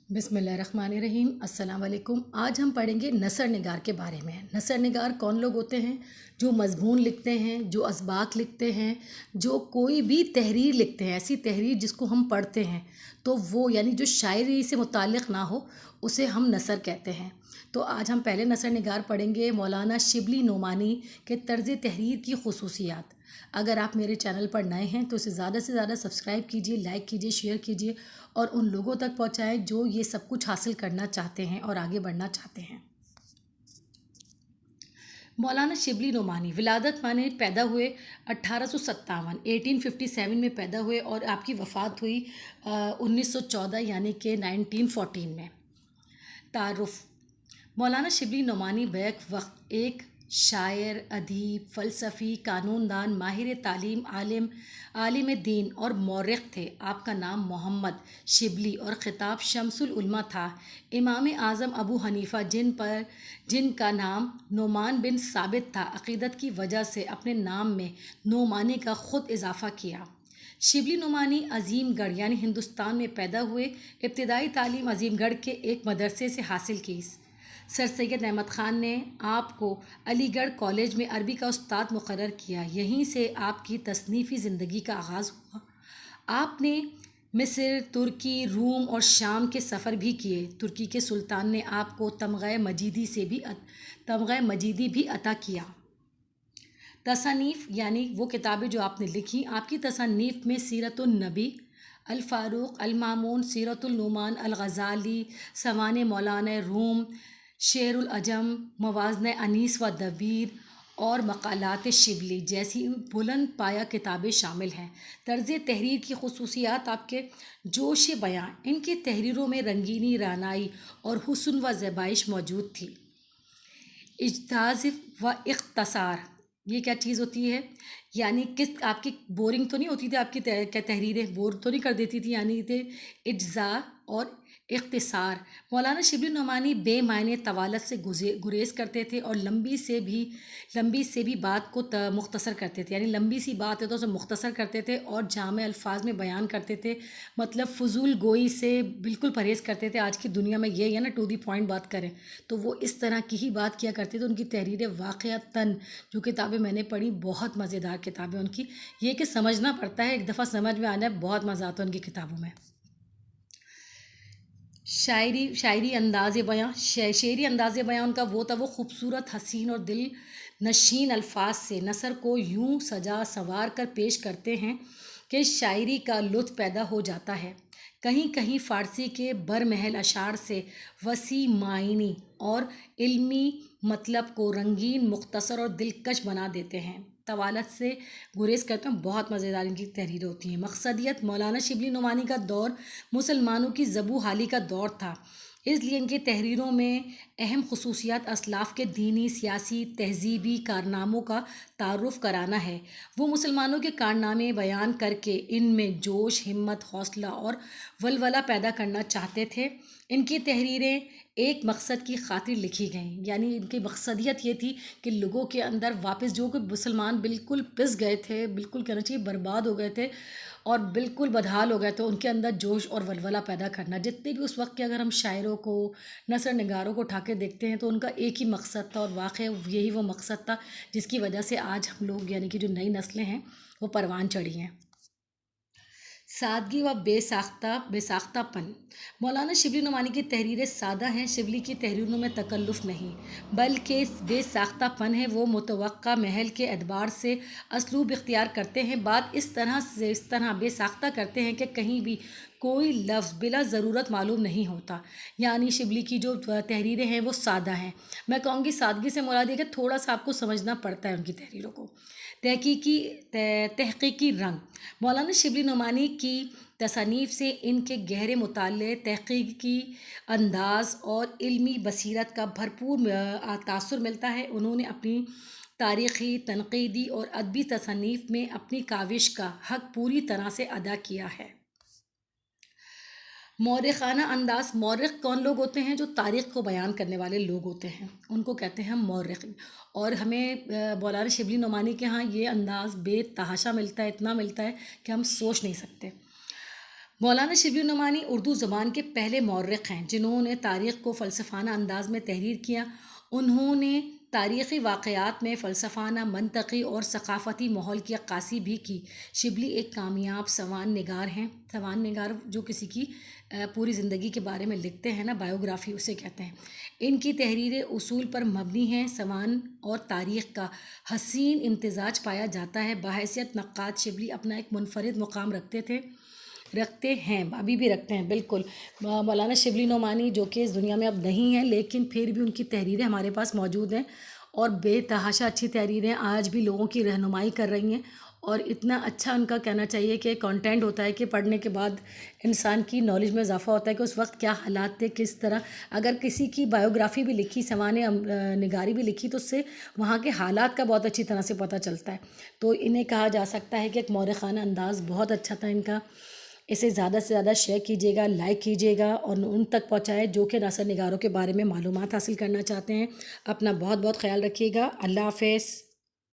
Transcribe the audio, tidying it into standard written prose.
بسم اللہ الرحمن الرحیم۔ السلام علیکم۔ آج ہم پڑھیں گے نثر نگار کے بارے میں۔ نثر نگار کون لوگ ہوتے ہیں؟ جو مضمون لکھتے ہیں، جو اسباق لکھتے ہیں، جو کوئی بھی تحریر لکھتے ہیں، ایسی تحریر جس کو ہم پڑھتے ہیں تو وہ یعنی جو شاعری سے متعلق نہ ہو اسے ہم نثر کہتے ہیں۔ تو آج ہم پہلے نثر نگار پڑھیں گے مولانا شبلی نعمانی کے طرز تحریر کی خصوصیات۔ اگر آپ میرے چینل پر نئے ہیں تو اسے زیادہ سے زیادہ سبسکرائب کیجیے، لائک کیجیے، شیئر کیجیے اور ان لوگوں تک پہنچائیں جو یہ سب کچھ حاصل کرنا چاہتے ہیں اور آگے بڑھنا چاہتے ہیں۔ مولانا شبلی نعمانی ولادت مانے پیدا ہوئے 1857 1857 میں پیدا ہوئے اور آپ کی وفات ہوئی 1914 یعنی کہ 1914 میں۔ تعارف: مولانا شبلی نعمانی بیک وقت ایک شاعر، ادیب، فلسفی، قانون دان، ماہر تعلیم، عالم دین اور مورخ تھے۔ آپ کا نام محمد شبلی اور خطاب شمس العلماء تھا۔ امام اعظم ابو حنیفہ جن کا نام نعمان بن ثابت تھا، عقیدت کی وجہ سے اپنے نام میں نعمانی کا خود اضافہ کیا۔ شبلی نعمانی عظیم گڑھ یعنی ہندوستان میں پیدا ہوئے۔ ابتدائی تعلیم عظیم گڑھ کے ایک مدرسے سے حاصل کی۔ سر سید احمد خان نے آپ کو علی گڑھ کالج میں عربی کا استاد مقرر کیا۔ یہیں سے آپ کی تصنیفی زندگی کا آغاز ہوا۔ آپ نے مصر، ترکی، روم اور شام کے سفر بھی کیے۔ ترکی کے سلطان نے آپ کو تمغہ مجیدی بھی عطا کیا۔ تصانیف یعنی وہ کتابیں جو آپ نے لکھی۔ آپ کی تصانیف میں سیرت النبی، الفاروق، المامون، سیرت النعمان، الغزالی، سوانح مولانا روم، شعر العجم، موازنہ انیس و دبیر اور مقالات شبلی جیسی بلند پایہ کتابیں شامل ہیں۔ طرز تحریر کی خصوصیات: آپ کے جوش بیاں، ان کی تحریروں میں رنگینی، رعنائی اور حسن و زیبائش موجود تھی۔ اجتزاز و اختصار، یہ کیا چیز ہوتی ہے؟ یعنی آپ کی بورنگ تو نہیں ہوتی تھی، آپ کی تحریریں بور تو نہیں کر دیتی تھی، یعنی تھے اجزاء اور اختصار۔ مولانا شبلی نعمانی بے معنی طوالت سے گریز کرتے تھے اور لمبی سے بھی بات کو مختصر کرتے تھے، یعنی لمبی سی بات ہے تو اسے مختصر کرتے تھے اور جامع الفاظ میں بیان کرتے تھے۔ مطلب فضول گوئی سے بالکل پرہیز کرتے تھے۔ آج کی دنیا میں یہ ہے نا، ٹو دی پوائنٹ بات کریں، تو وہ اس طرح کی ہی بات کیا کرتے تھے۔ ان کی تحریریں واقعتاً جو کتابیں میں نے پڑھی بہت مزیدار کتابیں ان کی، یہ کہ سمجھنا پڑتا ہے، ایک دفعہ سمجھ میں آ جائے بہت مزہ آتا ہے ان کی کتابوں میں۔ شاعری انداز بیاں، شعری انداز بیاں ان کا وہ تھا، وہ خوبصورت، حسین اور دل نشین الفاظ سے نثر کو یوں سجا سنوار کر پیش کرتے ہیں کہ شاعری کا لطف پیدا ہو جاتا ہے۔ کہیں کہیں فارسی کے برمحل اشعار سے وسیع معنی اور علمی مطلب کو رنگین، مختصر اور دلکش بنا دیتے ہیں۔ طوالت سے گریز کرتے ہیں، بہت مزیدار ان کی تحریریں ہوتی ہیں۔ مقصدیت: مولانا شبلی نعمانی کا دور مسلمانوں کی زبوں حالی کا دور تھا، اس لیے ان کی تحریروں میں اہم خصوصیات اسلاف کے دینی، سیاسی، تہذیبی کارناموں کا تعارف کرانا ہے۔ وہ مسلمانوں کے کارنامے بیان کر کے ان میں جوش، ہمت، حوصلہ اور ولولہ پیدا کرنا چاہتے تھے۔ ان کی تحریریں ایک مقصد کی خاطر لکھی گئیں، یعنی ان کی مقصدیت یہ تھی کہ لوگوں کے اندر واپس جو کہ مسلمان بالکل پس گئے تھے، بالکل کہنا چاہیے برباد ہو گئے تھے اور بالکل بدحال ہو گئے تھے، ان کے اندر جوش اور ولولہ پیدا کرنا۔ جتنے بھی اس وقت کے اگر ہم شاعروں کو، نثر نگاروں کو اٹھا کے دیکھتے ہیں تو ان کا ایک ہی مقصد تھا، اور واقع یہی وہ مقصد تھا جس کی وجہ سے آج ہم لوگ یعنی کہ جو نئی نسلیں ہیں وہ پروان چڑھی ہیں۔ سادگی و بے ساختہ پن: مولانا شبلی نعمانی کی تحریریں سادہ ہیں۔ شبلی کی تحریروں میں تکلف نہیں بلکہ بے ساختہ پن ہے۔ وہ متوقع محل کے اعتبار سے اسلوب اختیار کرتے ہیں، بات اس طرح بے ساختہ کرتے ہیں کہ کہیں بھی کوئی لفظ بلا ضرورت معلوم نہیں ہوتا۔ یعنی شبلی کی جو تحریریں ہیں وہ سادہ ہیں۔ میں کہوں گی سادگی سے مراد یہ کہ تھوڑا سا آپ کو سمجھنا پڑتا ہے ان کی تحریروں کو۔ تحقیقی رنگ: مولانا شبلی نعمانی کی تصانیف سے ان کے گہرے مطالعے، تحقیقی انداز اور علمی بصیرت کا بھرپور تاثر ملتا ہے۔ انہوں نے اپنی تاریخی، تنقیدی اور ادبی تصانیف میں اپنی کاوش کا حق پوری طرح سے ادا کیا ہے۔ مورخانہ انداز: مورخ کون لوگ ہوتے ہیں؟ جو تاریخ کو بیان کرنے والے لوگ ہوتے ہیں، ان کو کہتے ہیں مورخ۔ اور ہمیں مولانا شبلی نعمانی کے ہاں یہ انداز بے تحاشا ملتا ہے، اتنا ملتا ہے کہ ہم سوچ نہیں سکتے۔ مولانا شبلی نعمانی اردو زبان کے پہلے مورخ ہیں جنہوں نے تاریخ کو فلسفانہ انداز میں تحریر کیا. انہوں نے تاریخی واقعات میں فلسفانہ، منطقی اور ثقافتی ماحول کی عکاسی بھی کی. شبلی ایک کامیاب سوان نگار ہیں. سوان نگار جو کسی کی پوری زندگی کے بارے میں لکھتے ہیں نا، بایوگرافی اسے کہتے ہیں. ان کی تحریریں اصول پر مبنی ہیں. سوان اور تاریخ کا حسین امتزاج پایا جاتا ہے. بحیثیت نقاد شبلی اپنا ایک منفرد مقام رکھتے ہیں، ابھی بھی رکھتے ہیں بالکل. مولانا شبلی نعمانی جو کہ اس دنیا میں اب نہیں ہیں، لیکن پھر بھی ان کی تحریریں ہمارے پاس موجود ہیں اور بے تحاشا اچھی تحریریں آج بھی لوگوں کی رہنمائی کر رہی ہیں. اور اتنا اچھا ان کا کہنا چاہیے کہ کانٹینٹ ہوتا ہے کہ پڑھنے کے بعد انسان کی نالج میں اضافہ ہوتا ہے کہ اس وقت کیا حالات تھے، کس طرح. اگر کسی کی بایوگرافی بھی لکھی، سوانح نگاری بھی لکھی، تو اس سے وہاں کے حالات کا بہت اچھی طرح سے پتہ چلتا ہے. تو انہیں کہا جا سکتا ہے کہ ایک مورخانہ انداز بہت اچھا تھا ان کا. اسے زیادہ سے زیادہ شیئر کیجیے گا، لائک کیجیے گا اور ان تک پہنچائے جو کہ نثر نگاروں کے بارے میں معلومات حاصل کرنا چاہتے ہیں. اپنا بہت بہت خیال رکھیے گا. اللہ حافظ.